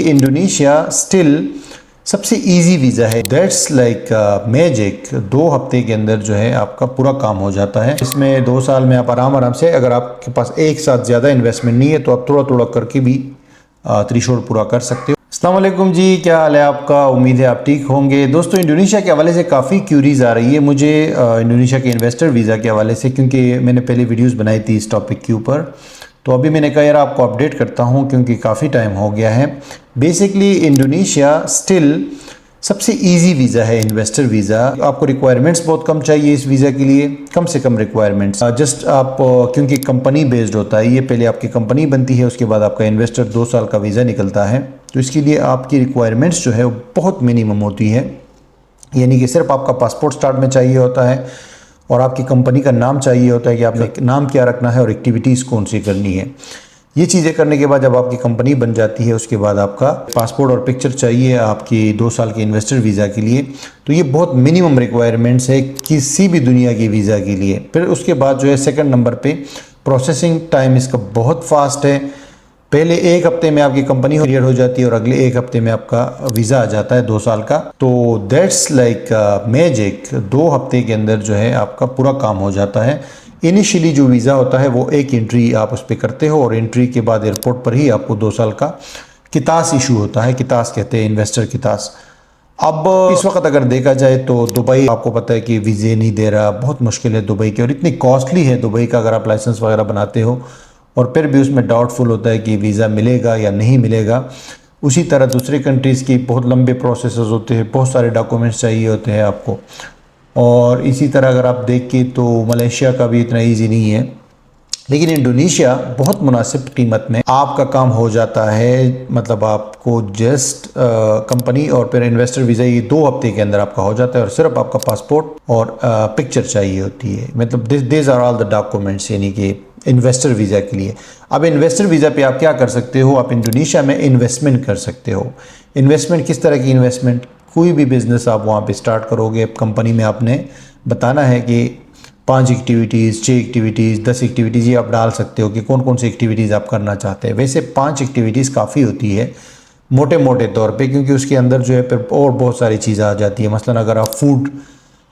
Indonesia still सबसे easy visa है। That's like magic. 2 हफ्ते के अंदर जो है आपका पूरा काम हो जाता है। इसमें 2 साल में आप आराम से, अगर आपके पास एक साथ ज़्यादा इन्वेस्टमेंट नहीं है तो आप थोड़ा थोड़ा करके भी थ्रेशोल्ड पूरा कर सकते हो। अस्सलाम वालेकुम जी, क्या हाल है आपका? उम्मीद है आप ठीक होंगे। दोस्तों, इंडोनेशिया के हवाले से काफ़ी क्यूरीज आ रही है मुझे इंडोनेशिया के इन्वेस्टर वीज़ा के हवाले से, क्योंकि मैंने पहले वीडियोस बनाई थी इस टॉपिक के ऊपर। तो अभी मैंने कहा यार आपको अपडेट करता हूँ क्योंकि काफ़ी टाइम हो गया है। बेसिकली इंडोनेशिया स्टिल सबसे इजी वीज़ा है, इन्वेस्टर वीज़ा। आपको रिक्वायरमेंट्स बहुत कम चाहिए इस वीज़ा के लिए, कम से कम रिक्वायरमेंट्स। जस्ट आप क्योंकि कंपनी बेस्ड होता है ये, पहले आपकी कंपनी बनती है, उसके बाद आपका इन्वेस्टर 2 साल का वीज़ा निकलता है। तो इसके लिए आपकी रिक्वायरमेंट्स जो है वो बहुत मिनिमम होती है। यानी कि सिर्फ आपका पासपोर्ट स्टार्ट में चाहिए होता है और आपकी कंपनी का नाम चाहिए होता है कि आपने नाम क्या रखना है और एक्टिविटीज़ कौन सी करनी है। ये चीज़ें करने के बाद जब आपकी कंपनी बन जाती है उसके बाद आपका पासपोर्ट और पिक्चर चाहिए आपकी 2 साल के इन्वेस्टर वीज़ा के लिए। तो ये बहुत मिनिमम रिक्वायरमेंट्स है किसी भी दुनिया की वीज़ा के लिए। फिर उसके बाद जो है सेकंड नंबर पे प्रोसेसिंग टाइम इसका बहुत फास्ट है। पहले 1 हफ्ते में आपकी कंपनी क्लियर हो जाती है और अगले 1 हफ्ते में आपका वीज़ा आ जाता है 2 साल का। तो दैट्स लाइक मैजिक। 2 हफ्ते के अंदर जो है आपका पूरा काम हो जाता है। इनिशियली जो वीज़ा होता है वो एक एंट्री आप उस पर करते हो और एंट्री के बाद एयरपोर्ट पर ही आपको 2 साल का कितास इशू होता है। कितास कहते हैं, इन्वेस्टर कितास। अब इस वक्त अगर देखा जाए तो दुबई, आपको पता है कि वीज़े नहीं दे रहा, बहुत मुश्किल है दुबई की, और इतनी कॉस्टली है दुबई का अगर आप लाइसेंस वगैरह बनाते हो और फिर भी उसमें डाउटफुल होता है कि वीज़ा मिलेगा या नहीं मिलेगा। उसी तरह दूसरे कंट्रीज़ की बहुत लंबे प्रोसेस होते हैं, बहुत सारे डॉक्यूमेंट्स चाहिए होते हैं आपको। और इसी तरह अगर आप देखें तो मलेशिया का भी इतना ईजी नहीं है, लेकिन इंडोनेशिया बहुत मुनासिब कीमत में आपका काम हो जाता है। मतलब आपको जस्ट कंपनी और फिर इन्वेस्टर वीज़ा ये 2 हफ्ते के अंदर आपका हो जाता है और सिर्फ आपका पासपोर्ट और पिक्चर चाहिए होती है। मतलब this are all the documents, यानी कि इन्वेस्टर वीज़ा के लिए। अब इन्वेस्टर वीज़ा पे आप क्या कर सकते हो? आप इंडोनेशिया में इन्वेस्टमेंट कर सकते हो। इन्वेस्टमेंट किस तरह की इन्वेस्टमेंट? कोई भी बिज़नेस आप वहाँ पे स्टार्ट करोगे, कंपनी में आपने बताना है कि 5 एक्टिविटीज़, 6 एक्टिविटीज़, 10 एक्टिविटीज़, ये आप डाल सकते हो कि कौन कौन सी एक्टिविटीज़ आप करना चाहते हैं। वैसे 5 एक्टिविटीज़ काफ़ी होती है मोटे मोटे तौर पे, क्योंकि उसके अंदर जो है फिर और बहुत सारी चीज़ें आ जाती है। मसलन अगर आप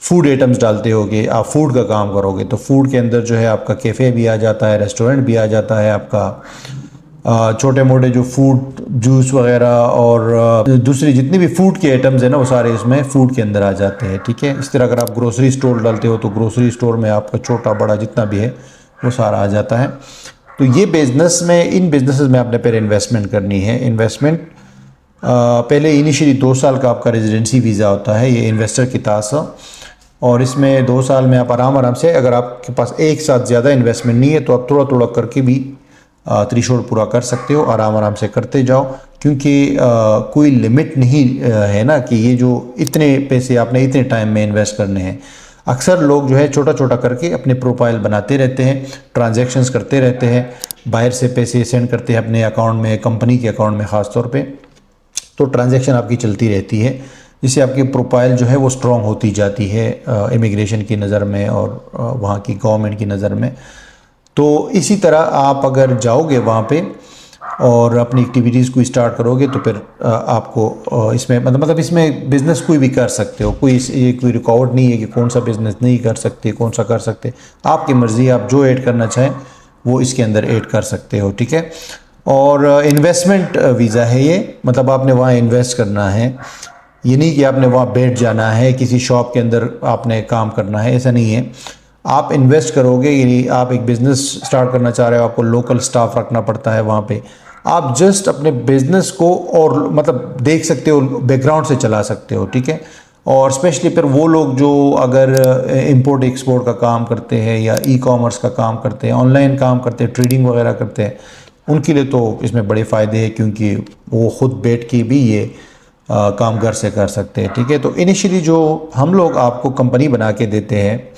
फूड आइटम्स डालते होगे, आप फूड का काम करोगे तो फूड के अंदर जो है आपका कैफ़े भी आ जाता है, रेस्टोरेंट भी आ जाता है, आपका छोटे मोटे जो फूड जूस वगैरह और दूसरी जितनी भी फूड के आइटम्स हैं ना वो सारे इसमें फूड के अंदर आ जाते हैं। ठीक है, इस तरह अगर आप ग्रोसरी स्टोर डालते हो तो ग्रोसरी स्टोर में आपका छोटा बड़ा जितना भी है वो सारा आ जाता है। तो ये बिज़नेस में, इन बिज़नेसेस में आपने पहले इन्वेस्टमेंट करनी है। इन्वेस्टमेंट पहले इनिशियली 2 साल का आपका रेजिडेंसी वीज़ा होता है, ये इन्वेस्टर की तास, और इसमें 2 साल में आप आराम से, अगर आपके पास एक साथ ज़्यादा इन्वेस्टमेंट नहीं है तो आप थोड़ा थोड़ा करके भी थ्रेशोल्ड पूरा कर सकते हो। आराम से करते जाओ, क्योंकि कोई लिमिट नहीं है ना कि ये जो इतने पैसे आपने इतने टाइम में इन्वेस्ट करने हैं। अक्सर लोग जो है छोटा छोटा करके अपने प्रोफाइल बनाते रहते हैं, ट्रांजैक्शंस करते रहते हैं, बाहर से पैसे सेंड करते हैं अपने अकाउंट में, कंपनी के अकाउंट में ख़ास तौर पे। तो ट्रांजैक्शन आपकी चलती रहती है, जिससे आपकी प्रोफाइल जो है वो स्ट्रॉन्ग होती जाती है इमिग्रेशन की नज़र में और वहाँ की गवर्नमेंट की नज़र में। तो इसी तरह आप अगर जाओगे वहाँ पे और अपनी एक्टिविटीज़ को स्टार्ट करोगे तो फिर आपको इसमें मतलब इसमें बिज़नेस कोई भी कर सकते हो। ये कोई रुकावट नहीं है कि कौन सा बिज़नेस नहीं कर सकते, कौन सा कर सकते। आपकी मर्ज़ी, आप जो ऐड करना चाहें वो इसके अंदर ऐड कर सकते हो। ठीक है, और इन्वेस्टमेंट वीज़ा है ये, मतलब आपने वहाँ इन्वेस्ट करना है। ये नहीं कि आपने वहाँ बैठ जाना है, किसी शॉप के अंदर आपने काम करना है, ऐसा नहीं है। आप इन्वेस्ट करोगे, यानी आप एक बिज़नेस स्टार्ट करना चाह रहे हो, आपको लोकल स्टाफ रखना पड़ता है वहाँ पे। आप जस्ट अपने बिज़नेस को और मतलब देख सकते हो, बैकग्राउंड से चला सकते हो। ठीक है, और स्पेशली फिर वो लोग जो अगर इंपोर्ट एक्सपोर्ट का काम करते हैं या ई कॉमर्स का काम करते हैं, ऑनलाइन काम करते हैं, ट्रेडिंग वगैरह करते हैं, उनके लिए तो इसमें बड़े फ़ायदे हैं, क्योंकि वो ख़ुद बैठ के भी ये काम घर से कर सकते हैं। ठीक है, तो इनिशियली जो हम लोग आपको कंपनी बना के देते हैं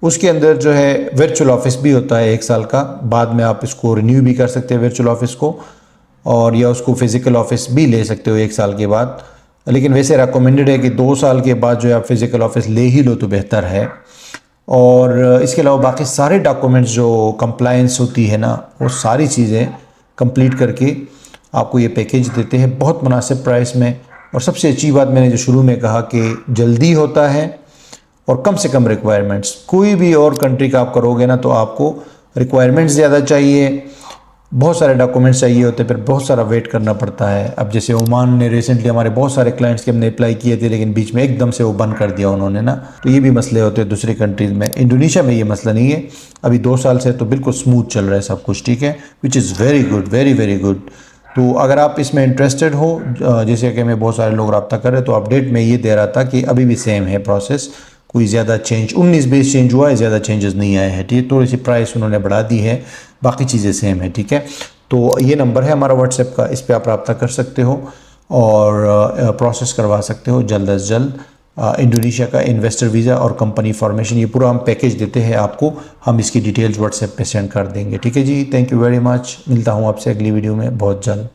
उसके अंदर जो है वर्चुअल ऑफिस भी होता है 1 साल का। बाद में आप इसको रिन्यू भी कर सकते हैं वर्चुअल ऑफिस को, और या उसको फिज़िकल ऑफिस भी ले सकते हो 1 साल के बाद। लेकिन वैसे रेकमेंडेड है कि 2 साल के बाद जो है आप फिज़िकल ऑफिस ले ही लो तो बेहतर है। और इसके अलावा बाकी सारे डॉक्यूमेंट्स जो कंप्लायंस होती है ना, वो सारी चीज़ें कंप्लीट करके आपको ये पैकेज देते हैं बहुत मुनासिब प्राइस में। और सबसे अच्छी बात मैंने जो शुरू में कहा कि जल्दी होता है और कम से कम रिक्वायरमेंट्स। कोई भी और कंट्री का आप करोगे ना तो आपको रिक्वायरमेंट्स ज़्यादा चाहिए, बहुत सारे डॉक्यूमेंट्स चाहिए होते हैं, फिर बहुत सारा वेट करना पड़ता है। अब जैसे ओमान ने रिसेंटली हमारे बहुत सारे क्लाइंट्स के हमने अप्लाई किए थे, लेकिन बीच में एकदम से वो बंद कर दिया उन्होंने ना, तो ये भी मसले होते हैं दूसरी कंट्रीज़ में। इंडोनेशिया में ये मसला नहीं है, अभी 2 साल से तो बिल्कुल स्मूथ चल रहा है सब कुछ, ठीक है, which is very good, very very good. तो अगर आप इसमें इंटरेस्टेड हो, जैसे कि हमें बहुत सारे लोग रब्ता कर रहे, तो अपडेट में ये दे रहा था कि अभी भी सेम है प्रोसेस, कोई ज़्यादा चेंज 19-20 चेंज हुआ है, ज़्यादा चेंजेस नहीं आए हैं, ठीक है। थोड़ी सी प्राइस उन्होंने बढ़ा दी है, बाकी चीज़ें सेम है, ठीक है। तो ये नंबर है हमारा व्हाट्सएप का, इस पर आप रब्ता कर सकते हो और प्रोसेस करवा सकते हो जल्द अज जल्द। इंडोनेशिया का इन्वेस्टर वीज़ा और कंपनी फॉर्मेशन, ये पूरा हम पैकेज देते हैं आपको, हम इसकी डिटेल्स व्हाट्सएप पे सेंड कर देंगे, ठीक है जी। थैंक यू वेरी मच, मिलता हूँ आपसे अगली वीडियो में बहुत जल्द।